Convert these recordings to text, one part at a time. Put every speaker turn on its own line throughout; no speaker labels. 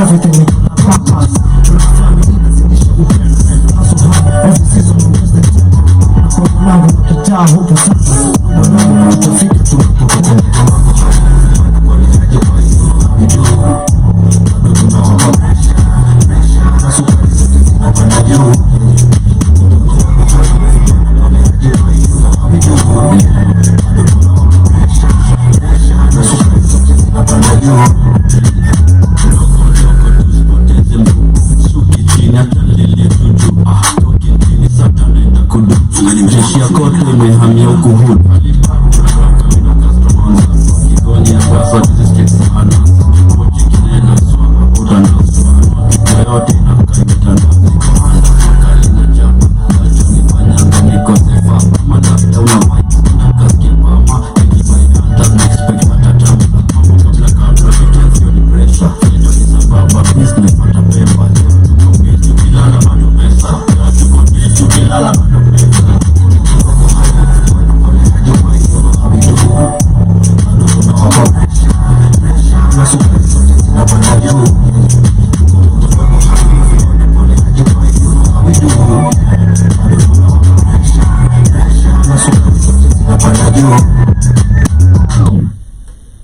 everything we do on purpose. Tuna family nazidisha upendo. So hard, every season we just the time. Na kwa mlango na kitaa huko sasa. Mwanangu tutafika tunapokuwa. Jeshi ya kote imehamia ukuhudi.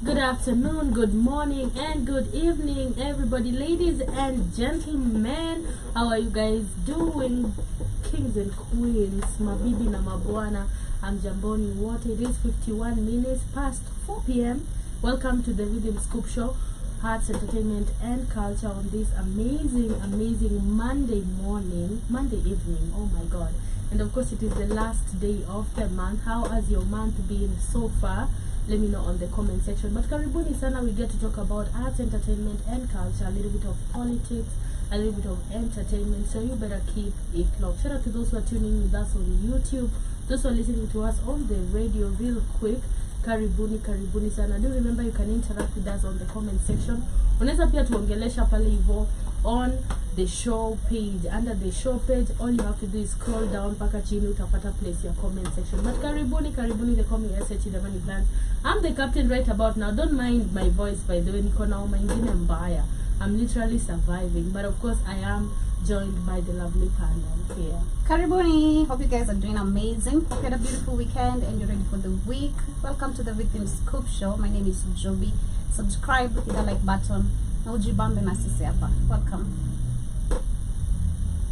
Good afternoon, good morning, and good evening, everybody, ladies and gentlemen. How are you guys doing, kings and queens, mabibi na mabwana? I'm Jamboni Water. It is 51 minutes past 4 p.m. Welcome to the Rythm Scoop Show, Arts, Entertainment, and Culture on this amazing Monday evening. Oh my God. And of course, it is the last day of the month. How has your month been so far? Let me know on the comment section. But karibuni sana, we get to talk about arts, entertainment, and culture, a little bit of politics, a little bit of entertainment. So you better keep it locked. Shout out to those who are tuning with us on YouTube, those who are listening to us on the radio. Real quick, karibuni sana. Do remember you can interact with us on the comment section. Unaweza pia tuongelesha pale hivyo on the show page. Under the show page, all you have to do is scroll down paka chini utapata place your comment section. But karibuni, they call me SH the money plans. I'm the captain right about now. Don't mind my voice, by the way. Niko na homa ingine mbaya. I'm literally surviving, but of course I am joined by the lovely panel here.
Karibuni, hope you guys are doing amazing. Hope you had a beautiful weekend and you're ready for the week. Welcome to the Rythm Scoop Show. My name is Joby. Subscribe, hit the like button. Ujibambe na sisi hapa. Welcome.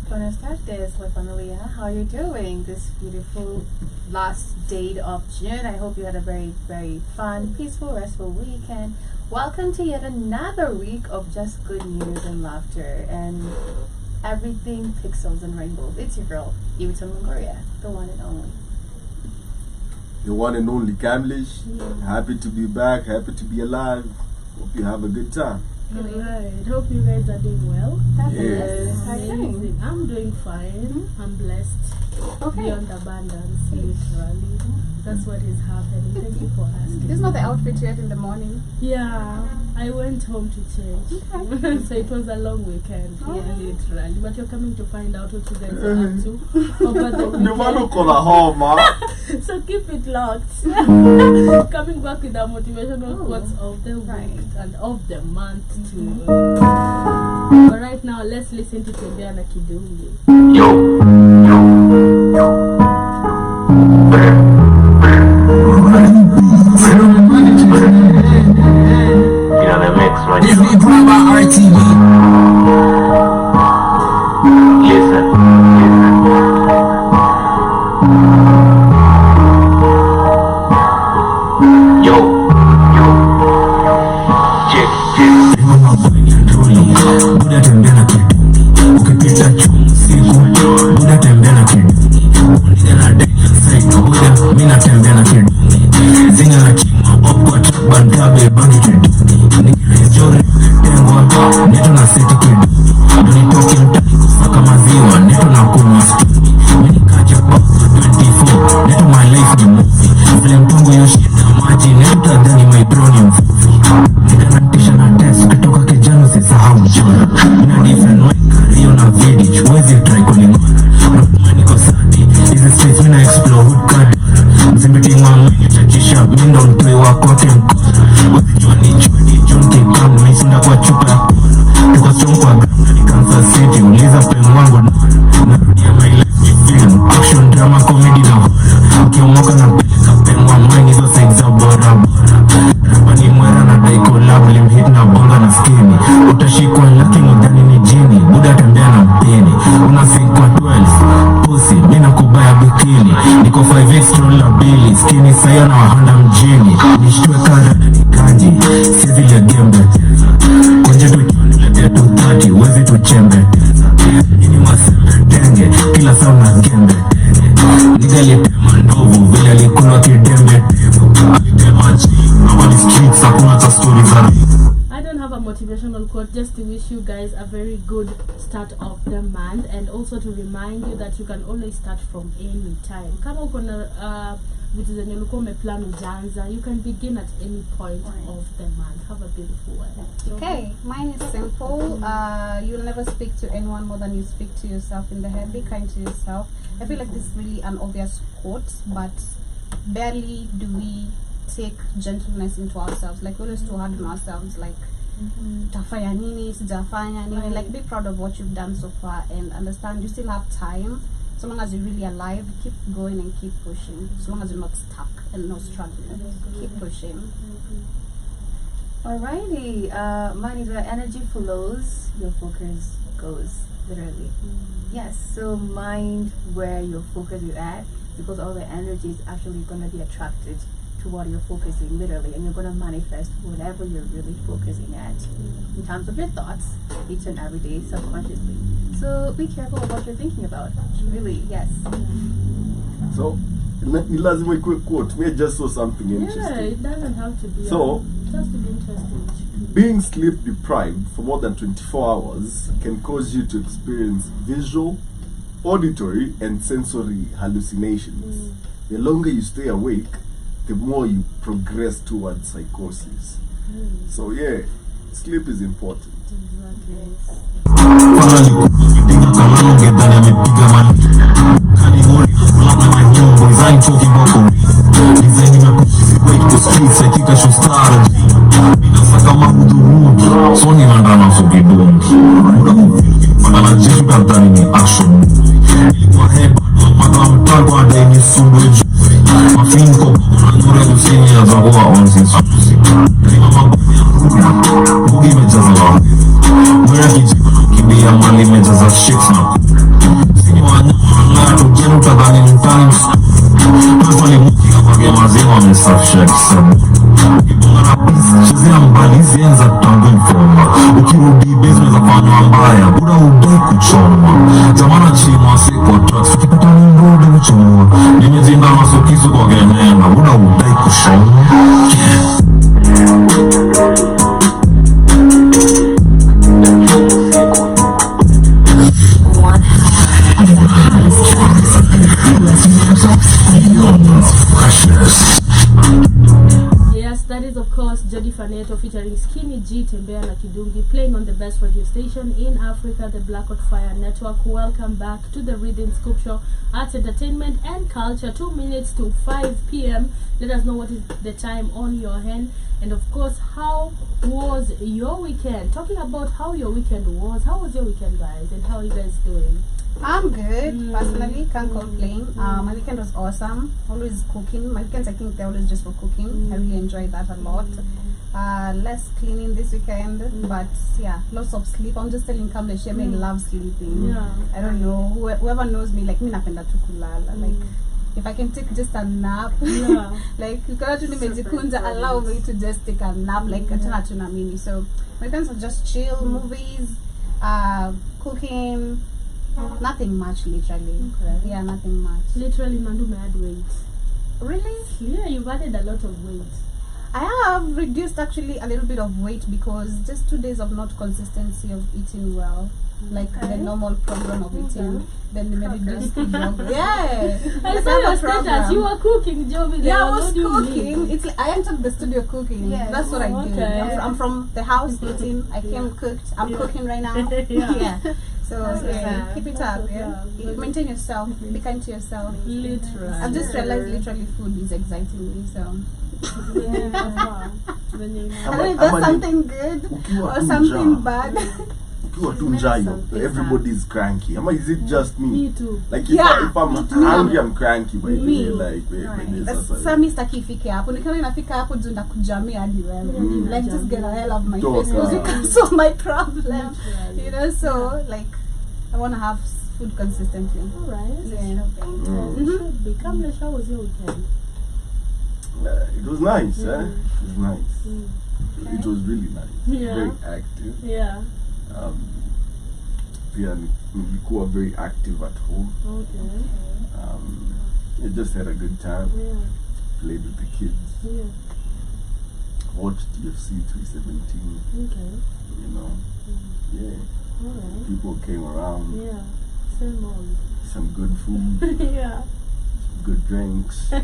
Buenas tardes, la familia. How are you doing this beautiful last day of June? I hope you had a very, very fun, peaceful, restful weekend. Welcome to yet another week of just good news and laughter and everything pixels and rainbows. It's your girl, Rythm Mongoria, the one and only.
The one and only Kamlish. Yeah. Happy to be back, happy to be alive. Hope you have a good time.
Alright, hope you guys are doing well.
Yes.
How are you doing? I'm doing fine. I'm blessed. Beyond abundance, literally. That's what is happening. Thank you for asking.
This is not the outfit yet in the morning.
Yeah, I went home to change. Okay. So it was a long weekend. Yeah, literally. But you're coming to find out what you guys are up to over the weekend. So keep it locked. Coming back with the motivational quotes of the week and of the month too. But right now, let's listen to Tembeana Kidungi.
This be brought by RTV.
Listen. Yo. Check.
Buda tembea na kidungi. Ukipita chungu siku. Buda tembea na kidungi. Nina na denya saiko. Buda mina tembea na kidungi. Zinga na chima. Okwa bandabe bangi kidungi. Nikirejore tengwa. Neto na seti kidungi. Nitoke mtani kusaka maziwa. Neto na kunywa stumi. Minikaja pauza 24. Neto my life ni movie. Vile mtongo yoshida maji. Neto tadhani my bro ni mvuvi. Nitanatisha na test. Kutoka kijano sisahau mchora. Ina different way. Kario na vidi. Wezi try kuningora. Napuma niko sadi. Hizi streets mina explore hood card. Mzimbiti mwangu chachisha. Mindo mtui wakote mkora. Wezi jua ni junki. Kamu misunda kwa chupa ya kora. Tuko kwa 5 extra la bili skini saya na wahanda mjini nishtue kara na nikaji sizi le gembe konje tukioniletea 230 wezi tuchembe nini masembe denge kila saa na gembe nigalitema ndovu vile alikuwa kidembe alitema chini na wali streets hakuna ta stories za
I don't have a motivational quote, just to wish you guys a very good start of the month, and also to remind you that you can always start from any time. Kama uko na vitu zenye ulikuwa umeplan ujanza, you can begin at any point of the month. Have a beautiful one.
Okay, mine is simple. You'll never speak to anyone more than you speak to yourself in the head. Be kind to yourself. I feel like this is really an obvious quote, but barely do we take gentleness into ourselves. Like, we're always too hard on ourselves. Like, tafanya nini, sijafanya nini. Like, be proud of what you've done so far and understand you still have time. So long as you're really alive, keep going and keep pushing. So long as you're not stuck and not struggling, keep pushing.
Alrighty, mine is where energy flows, your focus goes, literally. Yes, so mind where your focus is at, because all the energy is actually going to be attracted to what you're focusing, literally, and you're going to manifest whatever you're really focusing at in terms of your thoughts each and every day subconsciously. So be careful of what you're thinking about, really, yes.
So, lazima ikuwe quote. Me, I just saw something interesting.
Yeah, it doesn't have to be.
So,
it has to be interesting.
being sleep deprived for more than 24 hours can cause you to experience visual, auditory, and sensory hallucinations. The longer you stay awake, the more you progress towards psychosis. So yeah, sleep is important.
Featuring Skinny G, Tembea na Kidungi, playing on the best radio station in Africa, the Black Hot Fire Network. Welcome back to the Rythm Scoop Show at Entertainment and Culture. 2 minutes to 5 p.m. Let us know what is the time on your hand, and of course, how was your weekend? Talking about how your weekend was. How was your weekend, guys, and how are you guys doing?
I'm good, personally, can't complain. My weekend was awesome. Always cooking. My weekends, I think, they're always just for cooking. I really enjoyed that a lot. Less cleaning this weekend, but yeah, lots of sleep. I'm just telling Kamlesh, I love sleeping.
Yeah.
I don't know, whoever knows me, like, me napenda tu kulala. Like, if I can take just a nap, like, you cannot allow me to just take a nap, like, mini. So my weekends were just chill, movies, cooking. Nothing much, literally.
Okay.
Yeah, nothing much.
Literally, Mandu may add weight.
Really?
Yeah, you've added a lot of weight.
I have reduced actually a little bit of weight because just 2 days of not consistency of eating well, like the normal program of eating. Then maybe reduced the job. Yeah,
I saw your status. You were cooking, Joby.
Yeah, I was cooking. It's like I entered the studio cooking.
Yes.
That's what I do.
Okay.
I'm from the house eating. I came cooked. I'm cooking right now.
Yeah.
So yeah, keep it up. Yeah. Maintain yourself. Be kind to yourself.
Literally.
I've just realized literally food is exciting me. So.
Yeah, wow.
I don't know if that's something good or something bad.
Everybody's cranky. Is it just me?
Me too.
Like,
Yeah,
if I'm hungry, I'm cranky. But
Me.
like,
Sasa mi sitaki ifike hapo. Nikiona inafika hapo juu ndakujamia hadi wewe. Like, just get the hell out of my face because you can solve my problem. You know, so like I want to have food consistently.
All right.
Yeah, okay.
It should be. Kamlesh, how was your weekend?
It was nice, eh? It was nice. It was really nice.
Yeah.
Very active.
Yeah.
Pia nilikuwa very active at home.
Okay.
I just had a good time.
Yeah.
Played with the kids.
Yeah.
Watched UFC 317.
Okay.
You know. Yeah.
All right.
People came around.
Yeah. Same old.
Some good food.
Yeah.
Good drinks.
Yeah.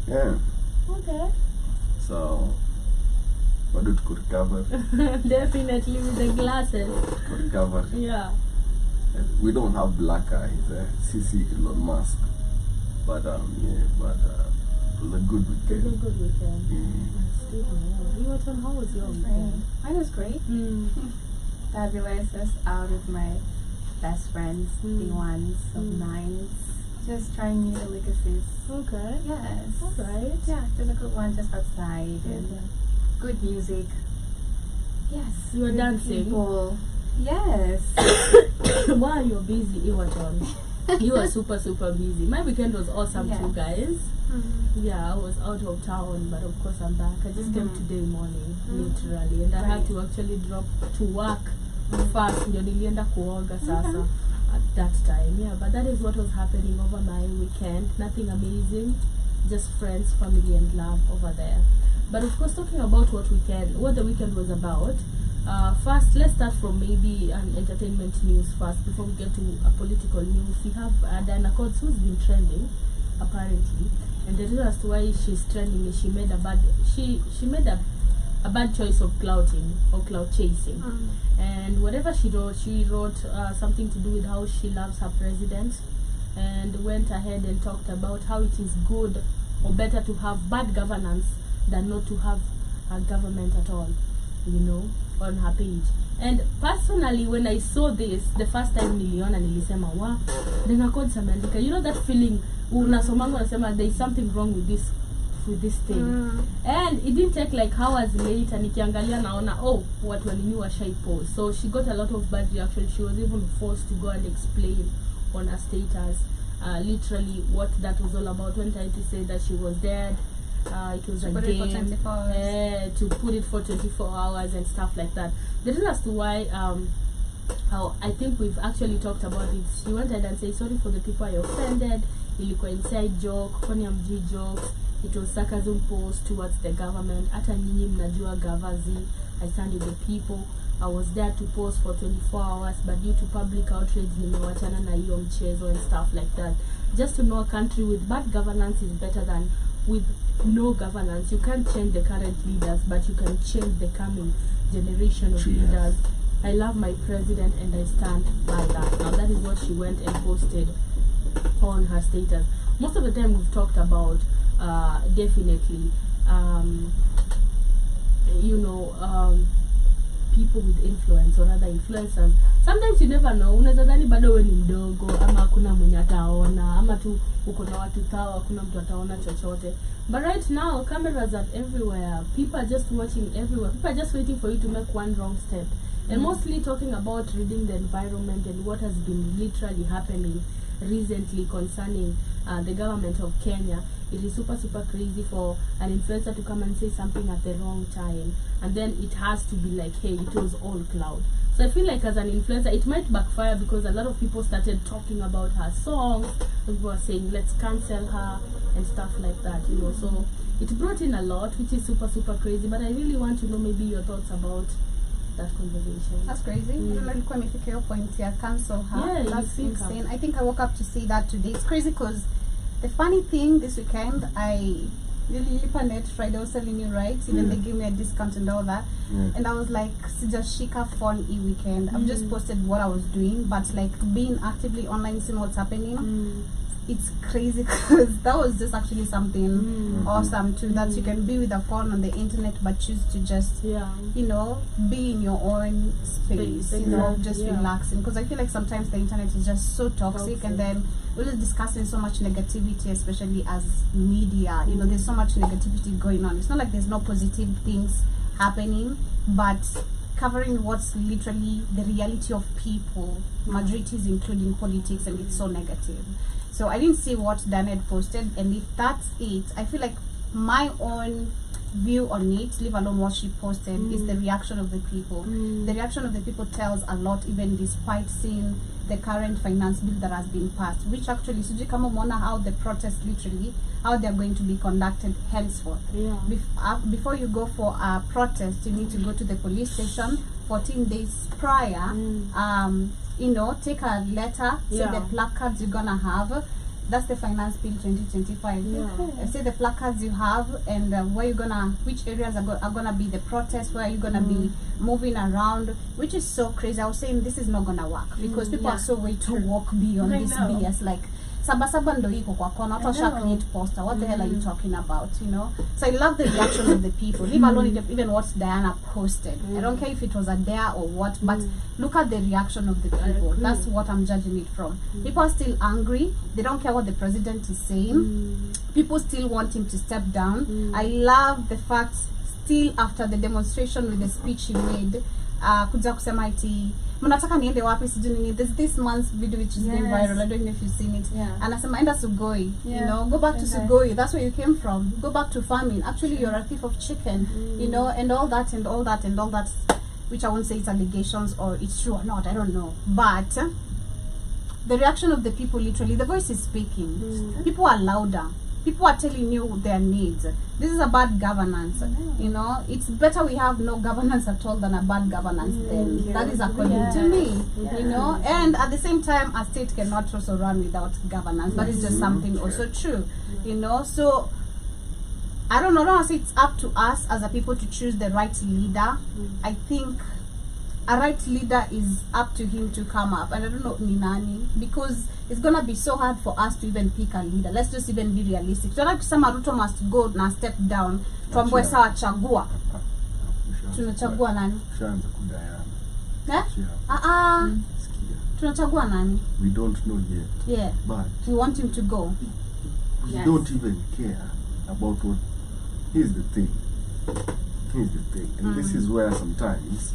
Yeah.
Okay.
So, bado tuko recover.
Definitely with the glasses.
Tuko recover.
Yeah.
We don't have black eyes, CC Elon Musk. But it was a good
It was a
weekend.
good weekend.
Mm.
That's good, man. You were telling how was your weekend?
Mine was great. Fabulous. Just out with my best friends, the ones of nines. Just trying new delicacies.
Okay.
Yes.
All right.
Yeah, just a good one just outside and
Okay.
good music. Yes.
You were
good
dancing?
People. Yes.
While you're busy, Iwaton, you were super busy. My weekend was awesome
Yeah.
too, guys. Yeah, I was out of town, but of course I'm back. I just came today morning, literally, and I had to actually drop to work fast. Ndio nilienda kuoga sasa at that time. Yeah, but that is what was happening over my weekend. Nothing amazing, just friends, family, and love over there. But of course, talking about what the weekend was about. First, let's start from maybe an entertainment news first before we get to a political news. We have Diana Coates, who's been trending apparently, and the reason as to why she's trending is she made a bad choice of clouting or clout chasing. And whatever she wrote something to do with how she loves her president, and went ahead and talked about how it is good or better to have bad governance than not to have a government at all, you know, on her page. And personally, when I saw this the first time niliona nilisema wa Dana Codes ameandika, you know that feeling unasomanga unasema there is something wrong with this thing. And it didn't take like hours later nikiangalia naona watu walinua shy post. So she got a lot of bad reaction. She was even forced to go and explain on her status literally what that was all about, when trying to say that she was dead. It was a game to put it for 24 hours and stuff like that. The reason as to why how I think we've actually talked about it. She went ahead and said sorry for the people I offended. Ilikuwa inside joke, kwani amjui jokes. It was sarcasm post towards the government. Hata nyinyi mnajua gavazi. I stand with the people. I was there to post for 24 hours, but due to public outrage nimewachana na hiyo mchezo and stuff like that. Just to know, a country with bad governance is better than with no governance. You can't change the current leaders, but you can change the coming generation of leaders. I love my president and I stand by that. Now that is what she went and posted on her status. Most of the time we've talked about definitely people with influence or other influencers. Sometimes you never know, unaweza dhani bado wewe ni mdogo ama hakuna mwenye ataona ama tu uko na watu sawa, hakuna mtu ataona chochote. But right now cameras are everywhere. People are just watching everywhere. People are just waiting for you to make one wrong step. And mostly talking about reading the environment and what has been literally happening recently concerning the government of Kenya. It is super crazy for an influencer to come and say something at the wrong time, and then it has to be like, hey, it was all cloud. So I feel like as an influencer it might backfire, because a lot of people started talking about her songs. People were saying let's cancel her and stuff like that, you know. So it brought in a lot, which is super crazy. But I really want to know maybe your thoughts about that conversation.
That's crazy. Nilikuwa nimefika hiyo point ya cancel her.
Yeah,
that's insane. I think I woke up to see that today. It's crazy because the funny thing this weekend, I really net Friday, I was telling you, right? Even they gave me a discount and all that. And I was like, sijashika phone weekend. I've just posted what I was doing, but like being actively online, seeing what's happening. It's crazy because that was just actually something awesome too, that you can be with a phone on the internet but choose to just you know, be in your own space, you know, just relaxing, because I feel like sometimes the internet is just so toxic. And then we're just discussing so much negativity, especially as media, you know, there's so much negativity going on. It's not like there's no positive things happening, but covering what's literally the reality of people, majorities including politics, and it's so negative. So I didn't see what Dan had posted, and if that's it, I feel like my own view on it, leave alone what she posted, is the reaction of the people. The reaction of the people tells a lot, even despite seeing the current finance bill that has been passed, which actually, sijui kama umeona how the protests literally, how they're going to be conducted henceforth. Before you go for a protest, you need to go to the police station 14 days prior, you know, take a letter, say the placards you're gonna have. That's the finance bill 2025. Say the placards you have, and where you're gonna, which areas are gonna be the protests, where you're gonna be moving around, which is so crazy. I was saying this is not gonna work because people are so way to walk beyond this BS. Like Saba ndo iko kwa kona, watu washa create poster. What the hell are you talking about, you know? So I love the reaction of the people. Leave alone even what Diana posted. I don't care if it was a dare or what, but look at the reaction of the people. That's what I'm judging it from. People are still angry. They don't care what the president is saying. People still want him to step down. I love the fact still after the demonstration with the speech he made, kuja kusema iti mnataka niende wapi sijui nini. There's this month's video which is going viral. I don't know if you've seen it. Anasema enda Sugoi, you know, go back to Sugoi. That's where you came from. Go back to farming. Actually, you're a thief of chicken, you know, and all that and all that and all that, which I won't say it's allegations or it's true or not. I don't know, but the reaction of the people, literally, the voice is speaking. People are louder. People are telling you their needs. This is a bad governance. You know, it's better we have no governance at all than a bad governance. Then that is according to me. You know, and at the same time, a state cannot also run without governance. That is just something also true. You know, so I don't know. I don't want to say it's up to us as a people to choose the right leader. I think a right leader is up to him to come up, and I don't know Ninani, because it's gonna be so hard for us to even pick a leader. Let's just even be realistic. Tunataka kusema Ruto must go na step down. Tuambie sawa, chagua. Tunachagua nani?
Shaanza kudayana.
Tunachagua nani?
We don't know yet.
Yeah.
But
we want him to go.
We don't even care about what. Here's the thing. And this is where sometimes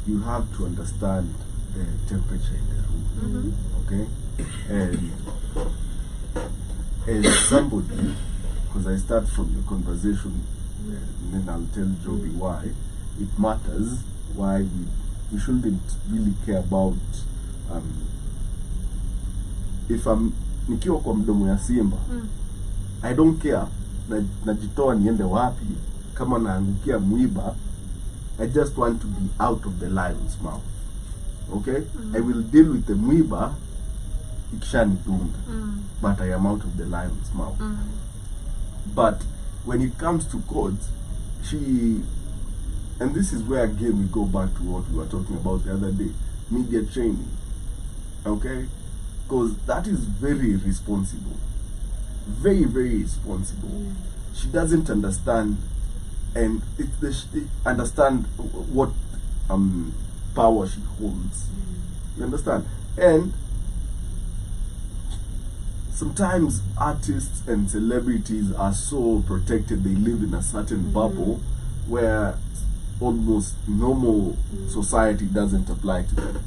you have to understand the temperature in the room. Okay? And as somebody, because I start from the conversation, and then I'll tell Joby why it matters, why we shouldn't really care about if I'm nikiwa kwa mdomo ya simba, I don't care najitoa niende wapi kama naangukia mwiba. I just want to be out of the lion's mouth. Okay? I will deal with the mwiba ikishanidunga, but I am out of the lion's mouth. But when it comes to codes, and this is where again we go back to what we were talking about the other day, media training. Okay? Because that is very responsible. Very, very responsible. She doesn't understand, and understand what power she holds. You understand? And sometimes artists and celebrities are so protected, they live in a certain bubble where almost normal society doesn't apply to them.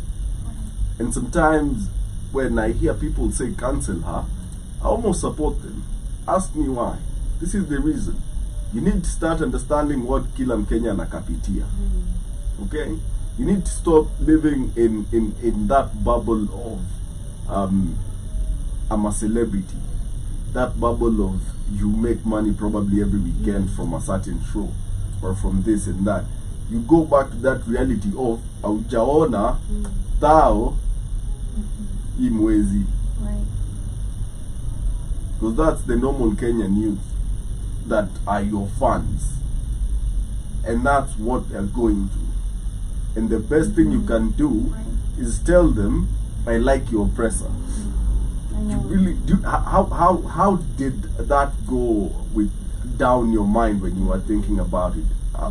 And sometimes when I hear people say cancel her, I almost support them. Ask me why. This is the reason. You need to start understanding what kila Mkenya anakapitia. Okay? You need to stop living in that bubble of I'm a celebrity. That bubble of you make money probably every weekend from a certain show or from this and that. You go back to that reality of aujaona tao imwezi.
Right.
Because that's the normal Kenyan youth that are your fans. And that's what they're going through. And the best thing you can do is tell them, I like your oppressor. How did that go down your mind when you were thinking about it?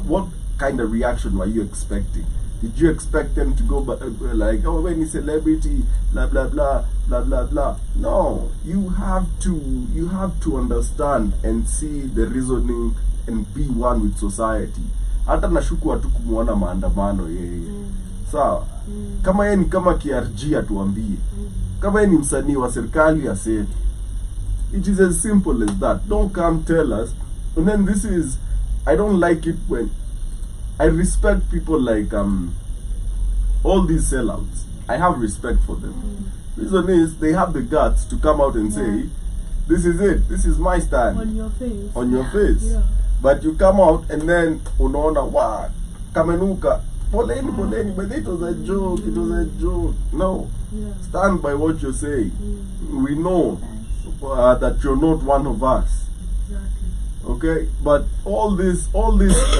What kind of reaction were you expecting? Did you expect them to go like, oh, when he's a celebrity, blah blah blah blah blah blah? No, you have to understand and see the reasoning and be one with society. hata nashuku watu kumuona maandamano yeye. Sawa. Kama yeye ni kama KRG atuambie. Kama yeye ni msanii wa serikali aseme. It is as simple as that. Don't come tell us. And then this is, I don't like it when I respect people like all these sellouts. I have respect for them. Reason is they have the guts to come out and say, this is it. This is my stand.
On your face.
On your face.
Yeah.
But you come out and then unaona wa kamenuka. Poleni, but it was a joke. It was a joke. No.
Yeah.
Stand by what you're saying. We know that you're not one of us.
Exactly.
Okay, but all this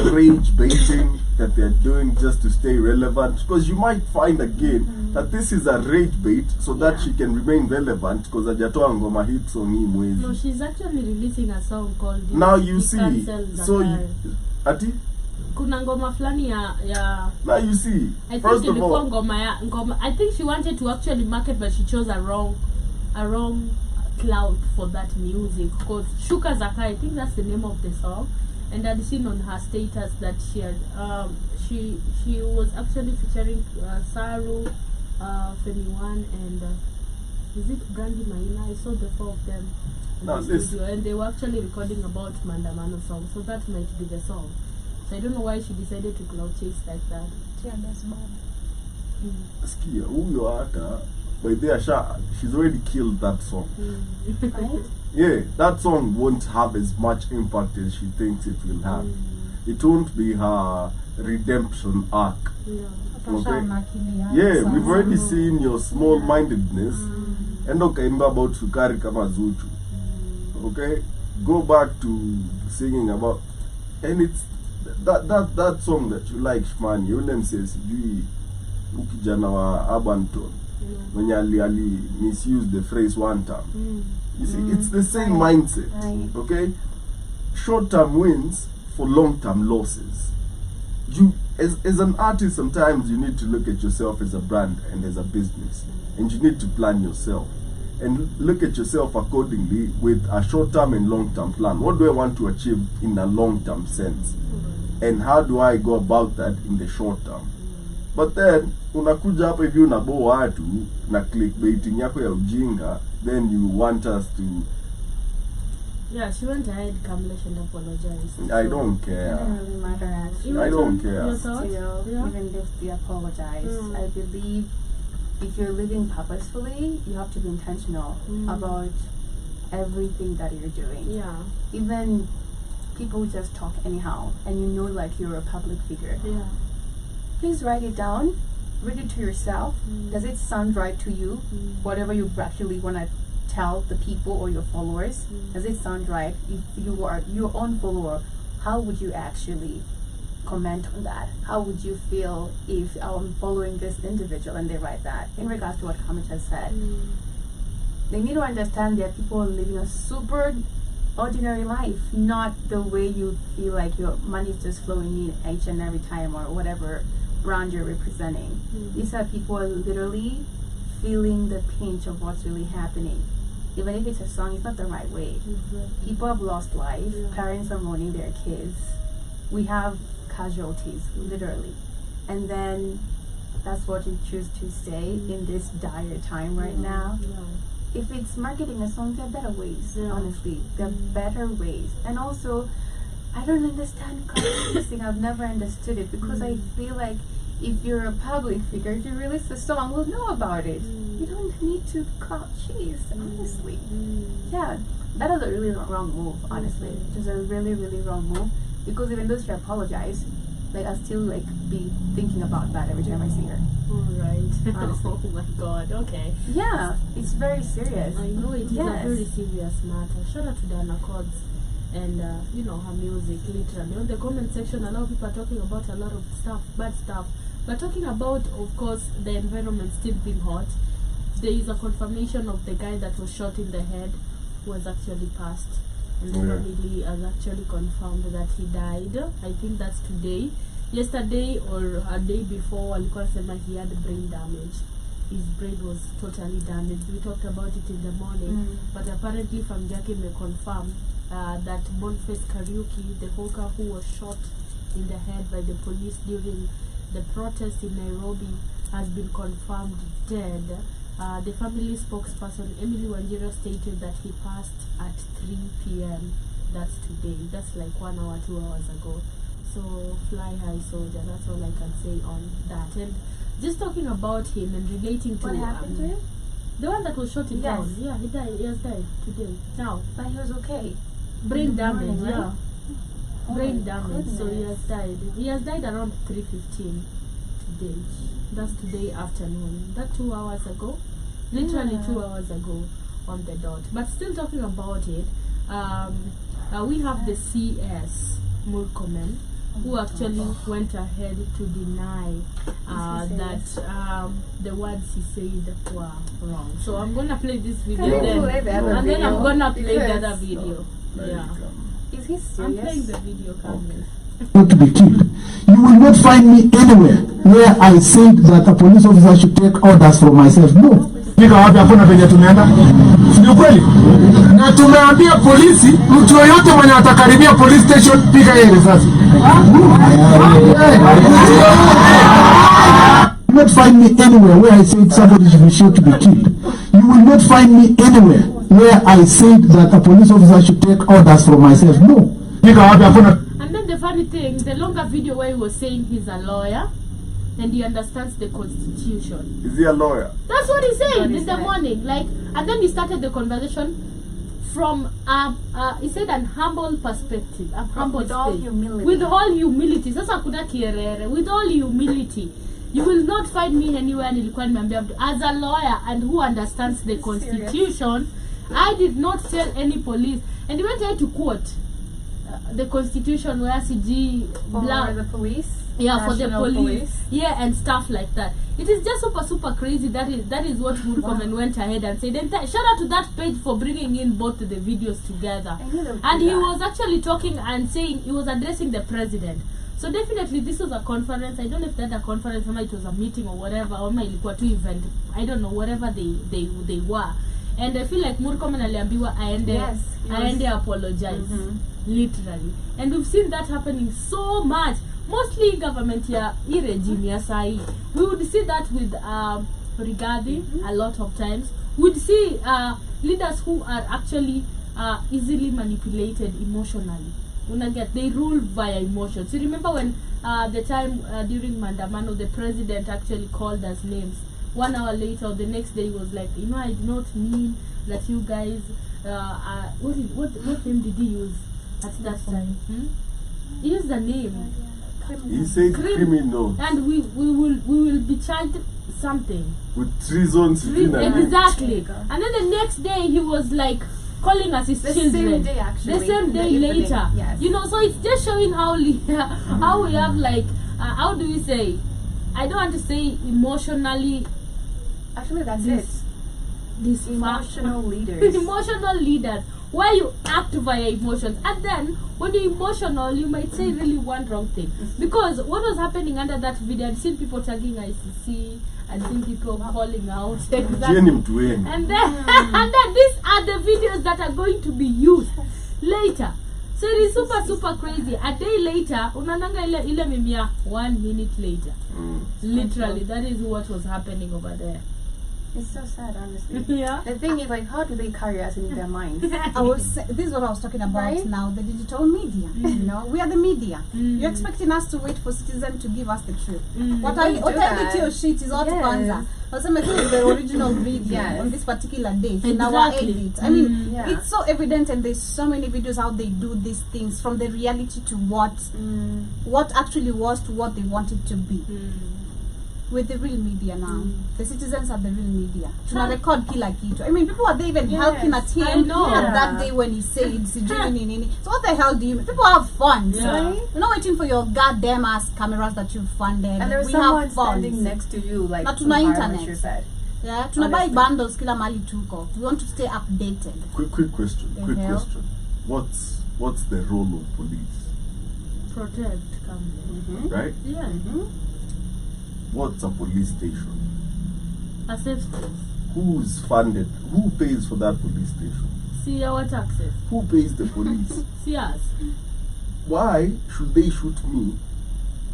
rage baiting that they're doing just to stay relevant, because you might find again that this is a rage bait so that she can remain relevant, because ajatoa ngoma hit song hii mwezi.
No, she's actually releasing a song called
Now you see,
Cancel
so
Zakari.
ati
Kuna ngoma flani ya
now you see.
I
First
think
of
ilikuwa
all,
ngoma. I think she wanted to actually market, but she chose a wrong cloud for that music. Because Shuka Zaka, I think that's the name of the song, and I'd seen on her status that she had she was actually featuring Saru, Femi1, and is it Brandy Maina? I saw the four of them in
Now
the
this-
studio, and they were actually recording about Mandamano song, so that might be the song. So I don't know why she decided to cloud chase like that.
Yeah, that's bad.
skia huyo hata by there she's already killed that song.
Right?
Yeah, that song won't have as much impact as she thinks it will have. It won't be her redemption arc.
Yeah.
Okay.
Nakilia,
Yeah,
sasa.
we've already seen your small-mindedness. And ukaimba about sukari kama Zuchu. Okay, go back to singing about, and it's that song that you like, Shmani. Yule msee sijui ukijana wa Abanton mwenye ali misuse the phrase one time. You see, it's the same mindset.
Right.
Okay, short-term wins for long-term losses. You, as an artist, sometimes you need to look at yourself as a brand and as a business, and you need to plan yourself and look at yourself accordingly with a short-term and long-term plan. What do I want to achieve in a long-term sense, and how do I go about that in the short term? But then unakuja hapa hivi unabo watu na clickbaiting yako ya ujinga, then you want us to.
Yeah, she went ahead, Kamlesh, and apologized.
I don't care.
It doesn't really matter actually.
I don't care.
Your thoughts?
Still,
Yeah.
even if they apologize, I believe if you're living purposefully, you have to be intentional about everything that you're doing.
Yeah.
Even people just talk anyhow, and you know, like you're a public figure.
Yeah.
Please write it down, read it to yourself. Does it sound right to you? Whatever you actually want to tell the people or your followers, does it sound right? If you are your own follower, how would you actually comment on that? How would you feel if I'm following this individual and they write that? In regards to what Kamit has said, they need to understand that people are living a super ordinary life, not the way you feel like your money is just flowing in each and every time or whatever brand you're representing. These are people are literally feeling the pinch of what's really happening. Even if it's a song, it's not the right way. People have lost life. Parents are mourning their kids. We have casualties, literally. And then that's what you choose to say in this dire time right now. If it's marketing a song, there are better ways, honestly. There are better ways. And also, I don't understand crowd-chasing. I've never understood it because I feel like if you're a public figure, if you release a song, we'll know about it. You don't need to crowd chase, honestly. Yeah, that is a really wrong move, honestly. Just a really, really wrong move. Because even though she apologized, like I still like be thinking about that every time I see her.
Alright.
Honestly.
Oh my god, okay.
Yeah, it's very serious.
I know it is
Yes.
a very serious matter. Shout out to Dana Cods and you know, her music, literally. On the comment section, a lot of people are talking about a lot of stuff, bad stuff. But talking about, of course, the environment still being hot, there is a confirmation of the guy that was shot in the head who has actually passed. And the family has actually confirmed that he died. I think that's today. Yesterday or a day before, alikuwa sema he had brain damage. His brain was totally damaged. We talked about it in the morning. But apparently Famjaki may confirm that Boniface Kariuki, the hawker who was shot in the head by the police during the protest in Nairobi has been confirmed dead. The family spokesperson Emily Wanjiru stated that he passed at 3 p.m. That's today. That's like 1 hour, 2 hours ago. So fly high soldier. That's all I can say on that. And just talking about him and relating to
What happened to him?
the one that was shot
Yes.
down. Yeah, he died. He has died today. Now,
But he was okay.
brain
In the
damage.
morning, right?
Yeah,
Oh
brain
my
damage. So he has
goodness.
died. He has died around 3:15 today. That's today afternoon. That 2 hours ago, literally
Yeah.
2 hours ago on the dot. But still talking about it, we have the CS Murkomen, who actually went ahead to deny that the words he said were wrong. So I'm gonna play this video,
Can you
then,
play the other
and then I'm
video?
gonna play the
Because-
other video.
Like,
Yeah,
Is he
I'm playing
serious?
the video. Camera.
Not to be killed. You will not find me anywhere where I said that a police officer should take orders for myself. No. Fika wapi? Hakuna penye tumeenda, si ni ukweli? Na tumeambia polisi, mtu yoyote mwenye atakaribia police station, piga yeye risasi. You will not find me anywhere where I said somebody should be shot to be killed. You will not find me anywhere where I said that a police officer should take orders for myself. No. Fika wapi? Hakuna.
And then the funny thing, the longer video where he was saying he's a lawyer and he understands the constitution.
Is he a lawyer?
That's what he's saying
What he
in the
said.
morning. Like, and then he started the conversation from he said an humble perspective, a humble
With all
state.
humility.
With all humility. Sasa kuna kierere. With all humility. You will not find me anywhere nilikuwa nimeambia mtu. As a lawyer and who understands the constitution, I did not tell any police. And he went ahead to quote the constitution where CG blah,
For the police?
yeah, for the
National
police, yeah, and stuff like that. It is just super crazy. That is what Murkomen went ahead and said. And shout out to that page for bringing in both the videos together.
I knew they would
And
do
he
that.
was actually talking and saying he was addressing the president. So definitely this was a conference. I don't know if that a conference, or it was a meeting or whatever, or ilikuwa tu event. I don't know, whatever they were. And I feel like Murkomen aliambiwa aende,
Yes, he was-
aende apologize.
Mhm.
Literally. And we've seen that happening so much. Mostly government ya regime ya sahi. We would see that with regarding a lot of times. We'd see leaders who are actually easily manipulated emotionally. They rule via emotions. You remember when the time during Mandamano, the president actually called us names. 1 hour later or the next day he was like, you know, I do not mean that you guys what name did he use at that time? He used the name.
He said criminal
And we will be charged something.
with treason.
Exactly. And then the next day he was like calling us his
The
children.
same day, actually.
The same day
The evening,
later.
yes.
You know, so it's just showing how how we have like how do we say? I don't want to say emotionally
Actually, that's
This-
it.
this
Emotional leaders.
emotional leaders where you act via emotions, and then when you're emotional you might say really one wrong thing. Because what was happening under that video, I'd seen people tagging ICC, I'd seen people calling out
Jenny Mtueni.
and then these are the videos that are going to be used later. So it is super crazy. A day later unananga ile mimia 1 minute later. Literally, that is what was happening over there.
It's so sad, honestly.
Yeah.
The thing is, like, how do they carry us in their minds?
This is what I was talking about
Right?
now, the digital media. You know, we are the media. You're expecting us to wait for citizens to give us the truth. What are you?
do
What
that.
your sheet is all
Yes.
kwanza. Wasema this is the original video
Yes.
on this particular date in our
Exactly.
edit. I mean,
Yeah.
it's so evident, and there's so many videos how they do these things, from the reality to what actually was to what they want it to be. With the real media now, the citizens are the real media. Tuna record kila kitu. I mean, people are there even
Yes,
helping at
I
him
know.
at that day when he said sijui nini nini. So what the hell do you mean? People have fun.
Yeah.
You're not waiting for your goddamn ass cameras that you've funded.
And there's
we
someone
have fun.
standing next to you, like,
Na tuna
who
internet.
Harvard said.
Yeah, tuna buy
Honestly.
bundles kila mali tuko. We want to stay updated.
Quick question.
The hell?
What's the role of police?
Protect, come.
Right?
Yeah.
What's a police station?
A safe space.
Who's funded? Who pays for that police station?
See our taxes.
Who pays the police?
See us.
why should they shoot me,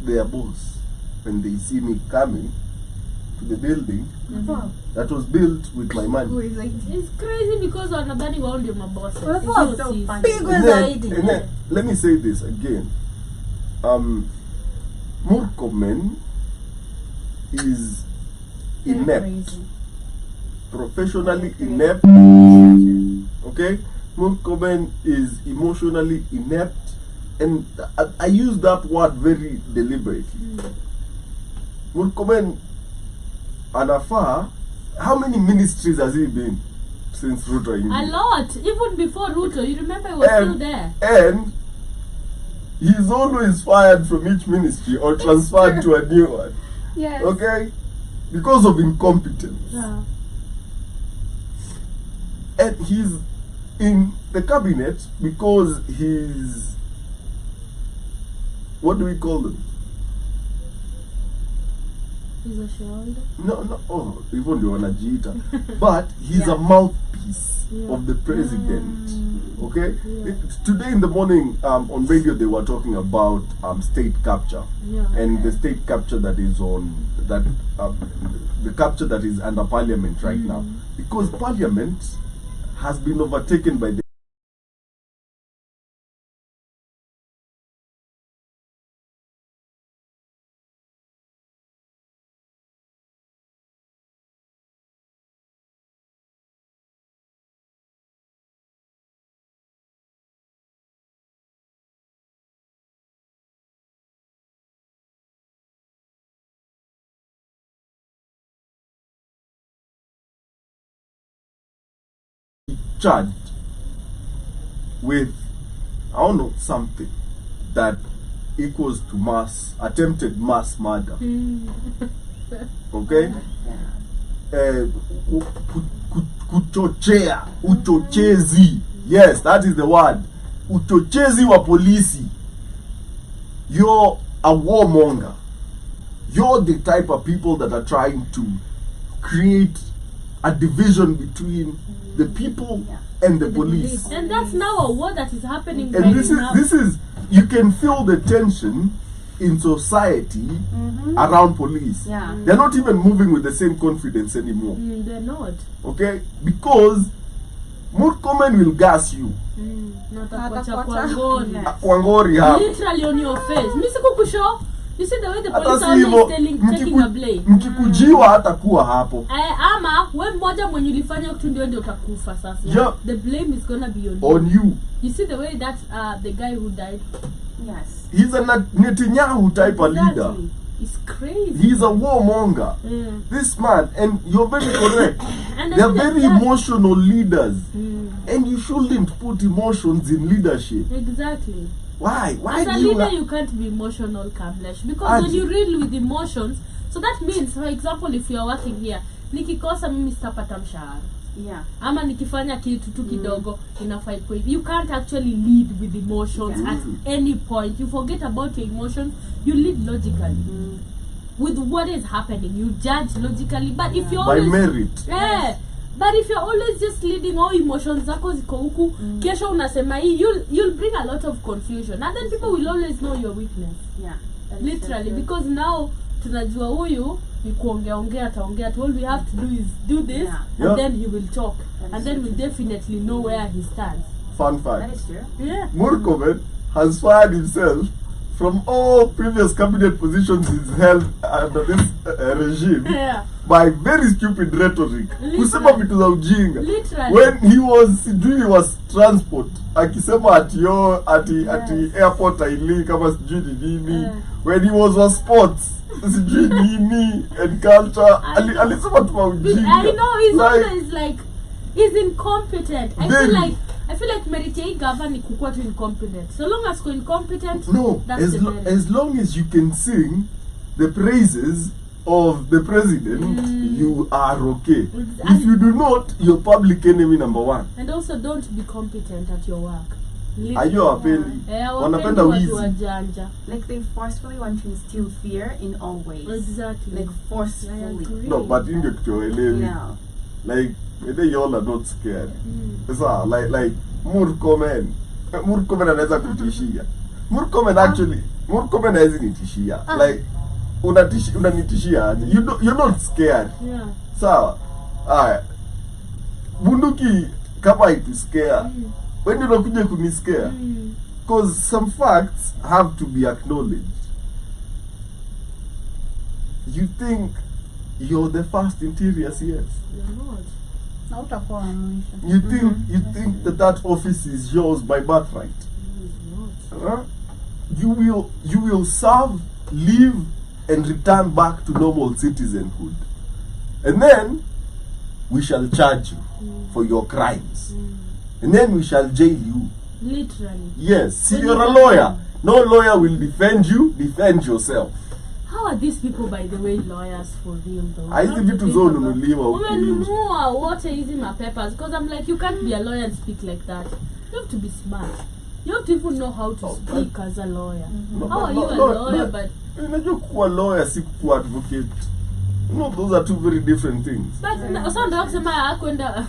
their boss, when they see me coming to the building that was built with my money?
It's crazy because wanadhani wao ndio maboss.
Well,
So funny.
Pigwa
And
zaidi.
then, let me say this again. Murkomen is inept,
Crazy.
professionally inept. Okay, Murkomen is emotionally inept, and I use that word very deliberately. Murkomen anafaa. How many ministries has he been since Ruto?
A lot. Even before Ruto, you remember he was still there.
And he's always fired from each ministry or transferred to a new one.
Yes.
Okay? Because of incompetence.
Yeah.
And he's in the cabinet because he's, what do we call them?
He's a shareholder.
No, even the wanajiita. But he's a mouthpiece of the president. Okay? Today in the morning on radio they were talking about state capture. And the state capture that is on that the capture that is under parliament right now. Because parliament has been overtaken by the charged with, I don't know, something that equals to attempted mass murder. Okay? Kuchochea, uchochezi. Yes, that is the word. Uchochezi wa polisi. You're a warmonger. You're the type of people that are trying to create a division between the people and the police.
And that's now a war that is happening
And
right
this
now.
is you can feel the tension in society around police.
Yeah.
They're not even moving with the same confidence anymore.
They're not.
Okay? Because Murkomen will gas you.
Natakuacha kwa ngoni.
Kwangori hapo.
Literally on your face. Mimi sikukushow. You see the way the
Hata
police
si
are
hivyo,
always taking a blame.
mkikujiwa hata kuwa hapo.
Ama we mmoja mwenye ulifanya kitu ndio utakufa sasa.
Yeah.
The blame is gonna be on you.
On you.
You see the way that the guy who died.
Yes.
He's a Netanyahu type of leader.
It's crazy.
He's a warmonger. This man, and you're very correct.
And
They're very
that.
emotional leaders. And you shouldn't put emotions in leadership.
Exactly.
Why? Why
As a
do you
leader, you can't be emotional, Kamlesh. Because when you reel with emotions, so that means, for example, if you are working here, nikikosa mimi sitapata mshahara.
Yeah.
Ama nikifanya kitu tu kidogo inafaa iko hivi. You can't actually lead with emotions at any point. You forget about your emotions. You lead logically. With what is happening, you judge logically. But if you're
by
always
merit?
yeah. But if you're always just leading all emotions zako ziko huku, kesho unasema hii, you'll bring a lot of confusion. And then people will always know your weakness.
Yeah.
Literally, because now tunajua huyu ni kuongea ataongea. All we have to do is do this, and then he will talk, and then we'll definitely know where he stands.
Fun
That
fact.
is true.
Yeah.
Murkomen has fired himself from all previous cabinet positions he's held under this regime by very stupid rhetoric. Kusema vitu za ujinga.
Literally.
When he was transport, akisema ati airport aili kama sijui ni nini. When he was sports, sijui nini and culture, alisema tu ujinga.
I know he's always like he's incompetent. I feel like Meritai Gava ni kukua tu incompetent. So long as you're incompetent,
no,
that's
as long as you can sing the praises of the president, you are okay. If you do not, you're public enemy number one.
And also don't be competent at your work.
Ayo wapendi. Wanapenda wizi.
Like they forcefully want to instill fear in all ways.
Exactly.
Like forcefully.
No, but in the Kyoelewi.
Yeah.
Like they all are not scared. Sasa like Murkomen anaweza kutishia. Murkomen actually, Murkomen hasn't nitishia. Like, unanitishia aje? You're not scared.
Yeah.
Sawa. Alright. Bunduki kama itu scare. When you unakuja kuniscare. Because some facts have to be acknowledged. You think you're the first interior CS?
You're not.
Na utakuwa wa mwisho.
You think that office is yours by birthright?
You're not.
You will serve, live, and return back to normal citizenhood, and then we shall charge you for your crimes, and then we shall jail you.
Literally.
Yes, see, you're a lawyer. No lawyer will defend you. Defend yourself.
How are these people, by the way, lawyers for real though?
Hizi vitu zao nunuliwa huku nje.
Umenunua wote hizi mapapers, because I'm like, you can't be a lawyer and speak like that. You have to be smart. You have to even know how to speak as a lawyer. How are you a lawyer but
unajua kuwa lawyer si kuwa advocate. No, those are two very different things.
but so ndio kusema kwenda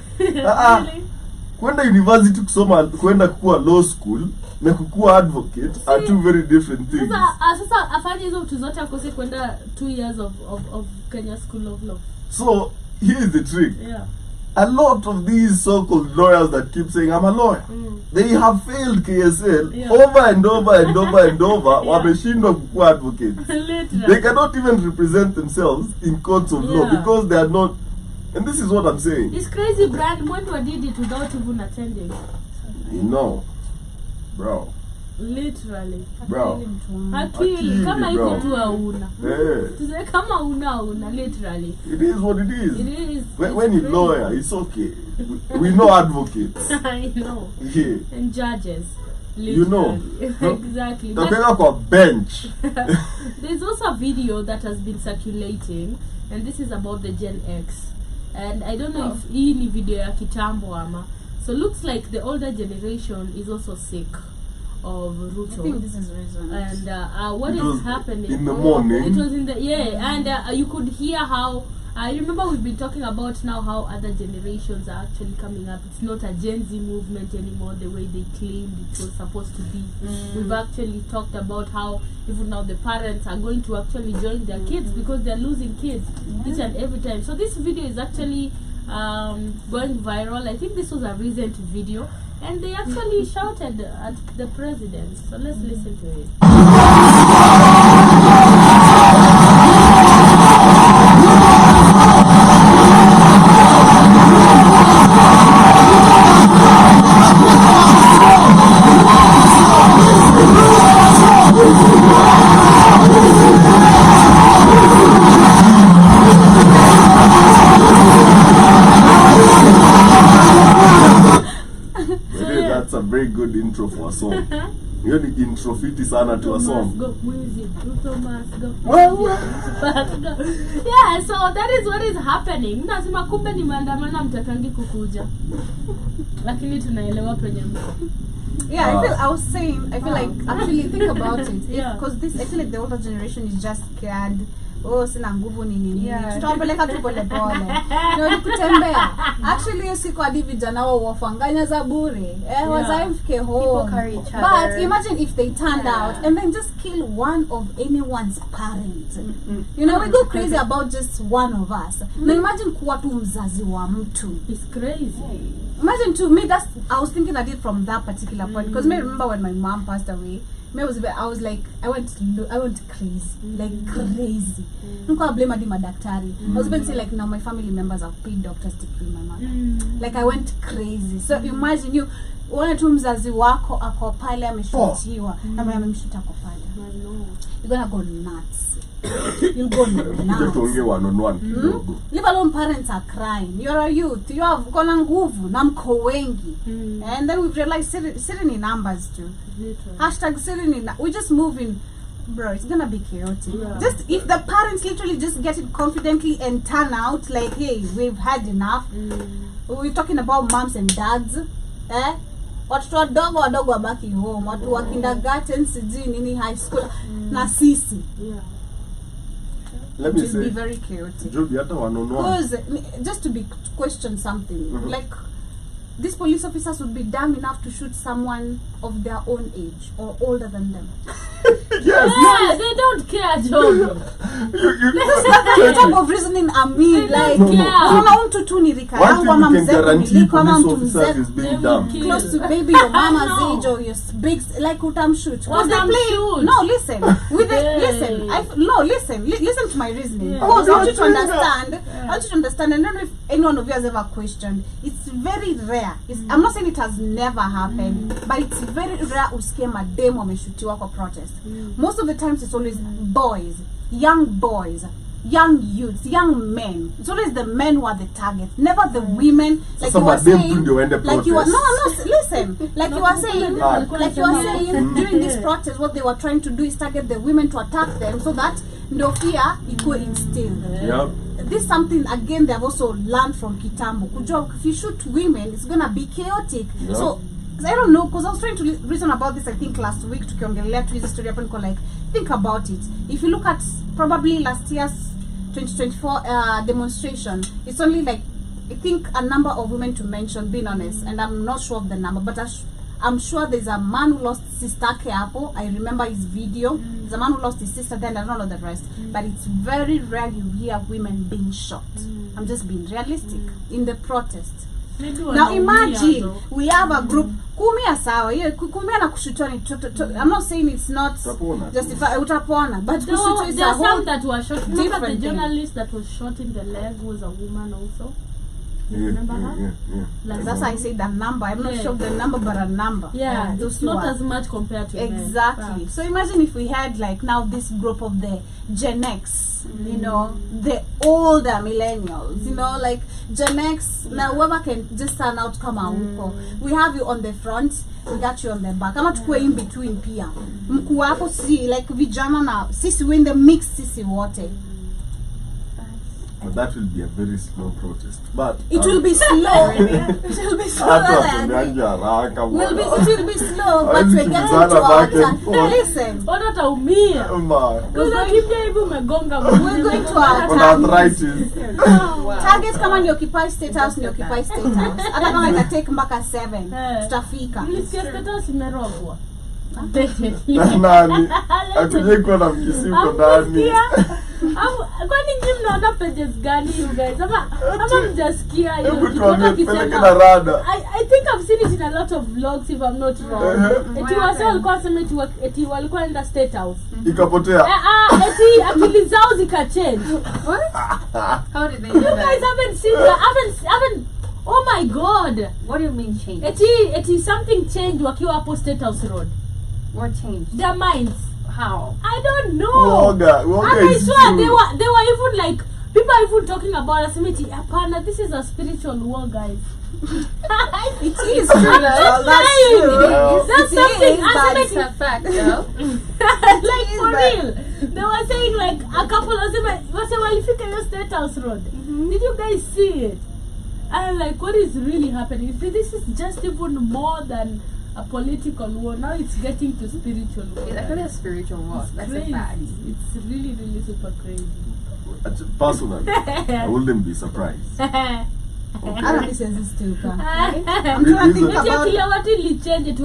Kwenda university kusoma, kwenda kuwa law school na kukuwa advocate are two very different things.
Sasa afanye hizo vitu zote akose kwenda 2 years of Kenya School of Law.
So here's the trick.
Yeah.
A lot of these so-called lawyers that keep saying I'm a lawyer, they have failed KSL over and over and over and over. Wameshindwa kukuwa advocates. They cannot even represent themselves in courts of law because they are not. And this is what I'm saying.
It's crazy, Brad. Mwendo did it without even attending.
You know, bro.
Literally.
Bro.
Akili kama
bro.
iko tu hauna. Tuze kama una literally.
It is what it is.
It is.
When you're lawyer, it's okay. We know advocates.
I know.
Yeah.
And judges. Literally.
You know.
Exactly. But
Tapeka kwa bench.
there's also a video that has been circulating, and this is about the Gen X. And I don't know if hii ni video ya kitambo ama. So looks like the older generation is also sick of Ruto.
I think this is reason.
And what is happening
in the morning.
It was in the and you could hear how I remember we've been talking about now how other generations are actually coming up. It's not a Gen Z movement anymore the way they claimed it was supposed to be. We've actually talked about how even now the parents are going to actually join their kids because they're losing kids each and every time. So this video is actually going viral. I think this was a recent video, and they actually shouted at the president. So let's listen to it.
That's a very good intro for a song. Hiyo ni intro fiti sana to a song.
Yeah, so that is what is happening. Nasema kumbe ni maandamano mtakangi kukuja. Lakini tunaelewa penye mko.
Yeah, I was saying, I feel like, actually think about it. Because this, I feel like the older generation is just scared. Oh, sina nguvu nini. Tutawapeleka tu pole pole. Ndio kutembea. Actually hiyo siku hadi vijana wao wafanganya za bure. Wazaifike home. But imagine if they turned out and then just kill one of anyone's parents. You know, we go crazy about just one of us. Now imagine kuwa tu mzazi wa mtu.
It's crazy.
Imagine to me, that's I was thinking at it from that particular point because I remember when my mom passed away. I was like, I went crazy, like crazy. I blame my madaktari. I was going to say like, now my family members have paid doctors to kill my mother. Like I went crazy. So imagine you, one tu mzazi wako ako pale ameshutiwa, ama amemshuta ako pale. You're gonna go nuts. You'll go nuts. Leave alone parents are crying. You're a youth. You have kona nguvu na mko wengi. And then we've realized sitting in numbers too. Hashtag sitting in. We just moving. Bro, it's gonna be chaotic. Just if the parents literally just get it confidently and turn out like, hey, we've had enough. We're talking about moms and dads. Watoto wadogo wabaki home. Watu wa kindergarten sijui nini high school na sisi.
Let me
say,
be
very chaotic.
Joby, hata wanonwa.
Because just to question something, like these police officers would be dumb enough to shoot someone of their own age or older than them.
Yeah, they don't care, Joe.
What type of reasoning I mean? Like,
No.
to ni rika
One
yangu
thing
ama
you can
mzee
guarantee
kuniliko ama
police
mtu
officers
mzee
is being
They
dumb.
will kill.
close to maybe your mama's
No.
age or your big, like utamshoot. Because
What
they
I'm
play.
shoot?
No, listen. With the,
Hey.
listen to my reasoning.
Yeah.
Because I want you to
Yeah.
understand. I want you to understand. And I don't know if anyone of you has ever questioned. It's very rare. I'm not saying it has never happened, but it's very rare usikie mademo wameshutiwa kwa protest. Most of the times it's always boys, young youths, young men. It's always the men who are the target, never the women. Like
Sasa
you were
madem
saying,
tu ndio waende
like you were
protest.
listen. Like you were saying,
Ah.
during this protest, what they were trying to do is target the women to attack them, so that no fear equal instilled.
Yep.
This is something again they have also learned from Kitambo. Kujua, if you shoot women, it's gonna be chaotic.
Yeah.
So I don't know, because I was trying to reason about this, I think last week, tukiongelea tu hizi story hapo, niko like, think about it. If you look at probably last year's 2024 demonstration, it's only like, I think a number of women to mention, being honest, and I'm not sure of the number, but I'm sure there's a man who lost sister Keapo. I remember his video. There's a man who lost his sister, then I don't know the rest. But it's very rare you hear women being shot. I'm just being realistic. In the protest. Now imagine we have a group kumia sawa, yeah, kumia na kushutwa ni I'm not saying it's not justified, utapona, but kushutwa is
there
a
are
whole
some that were shot. Remember the
different thing.
journalist that was shot in the leg was a woman also? You remember her? Like
That's why I say that number. I'm not
Yeah.
sure of the number, but a number.
Yeah,
those
it's
two
not
are-
as much compared to men.
Exactly. So imagine if we had like now this group of the Gen X, you know, the older millennials, you know, like Gen X. Now whoever can just stand out, come out. We have you on the front, we got you on the back. Kama tukue in between pia. Mkuu wako si like vijana na sisi we in the mix sisi wote.
But that will be a very slow protest. But
It will be slow. It will be slow. It will be slow, but we're getting to our time. Listen.
Watu wataumia. Unakimbia hivi umegonga.
We're going to our
On
target.
arthritis.
Target kama ni occupy state house, ni occupy state house. Hata kama ita take mpaka 7, tutafika.
Mlisikia status imerogwa.
Nani? Akuje kuwa na mkisipo ndani.
Kwani nyinyi mnaona pages gani you guys? Ama mjasikia hiyo
Hebu
kitu
tuambie
kisema.
peleke na rada.
I think I've seen it in a lot of vlogs if I'm not wrong. Eti wase walikuwa sema eti walikuwa in the state house.
Ikapotea.
Eti akili zao zikachange.
How did they do
You guys
that?
haven't seen that? Haven't Oh my god.
What do you mean change?
Eti something changed wakiwa hapo State House Road.
What changed?
Their minds.
How?
I don't know.
Woga
And I
is
swear
true.
they were even like, people are even talking about Asimiti. Apana, this is a spiritual war, guys.
It is.
I'm not lying.
Yeah.
That's
It
something
is, but
It's
Asimiti.
a fact, though.
Like for real. They were saying like a couple of them was walifika your State House Road. Did you guys see it? I'm like, what is really happening? See, this is just even more than a political war. Now it's getting to spiritual war.
It's actually a spiritual war. That's a
Crazy.
fact.
It's really, really super crazy.
Personally, I wouldn't be surprised.
I don't listen this too. I'm
I'm
trying to think
Eti
about
kile watu ilichange tu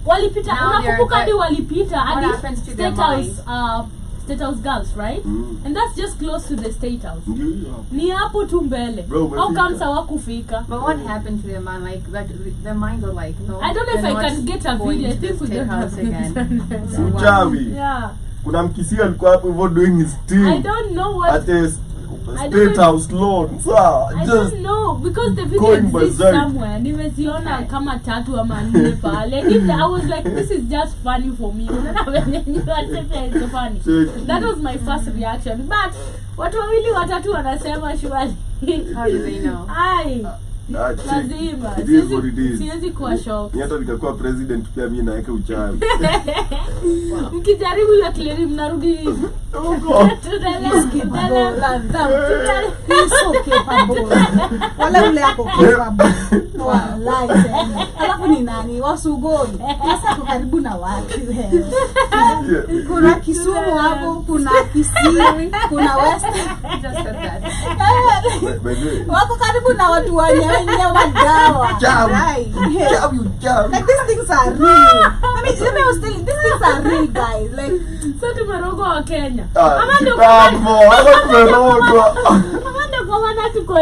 walipita.
Now
Unakumbuka hadi
they're-
walipita
What
hadi
happens to their
State House State House girls, right? And that's just close to the State House. Ni hapo tu mbele.
Bro,
How
umefika.
comes hawakufika?
But what happened to their mind? Like their minds are like, no.
I don't know if
they're
I
not
can get a
going
video. I
to
think
the
we
State
don't
House
have
again.
Si uchawi.
Yeah.
Kuna mkisi alikuwa hapo hivyo doing his thing.
I don't know what
At a
I
State
don't-
House lawn. Sir,
I
just
don't know because the video
going
exists
berserk.
somewhere. Nimeziona kama 3 ama 4 pale. I was like, this is just funny for me. Unaona venye it's funny.
Check.
That was my first reaction. But watu wawili watatu wanasema shwari.
How do they know?
Ai,
check.
lazima.
It is what it is.
Siwezi kuwa shocked.
Ni hata nikakuwa president pia mimi naweka uchawi.
Mkijaribu ya clear mnarudi hivi.
Huko.
To the left, to the left.
He's so capable. Wala ule ako capable. Wallahi. Alafu ni nani? Wasugoni. Sasa kwa karibu na wapi wewe? Kuna Kisumu hapo, kuna Kisii, kuna West.
Just at that.
Wako karibu na watu wenye madawa.
Jam.
Like these things are real. Let me was telling, these things are real, guys. Like,
So tumerogo wa Kenya.
Kitambo, tumerogo.
Amanda kwa wana tuko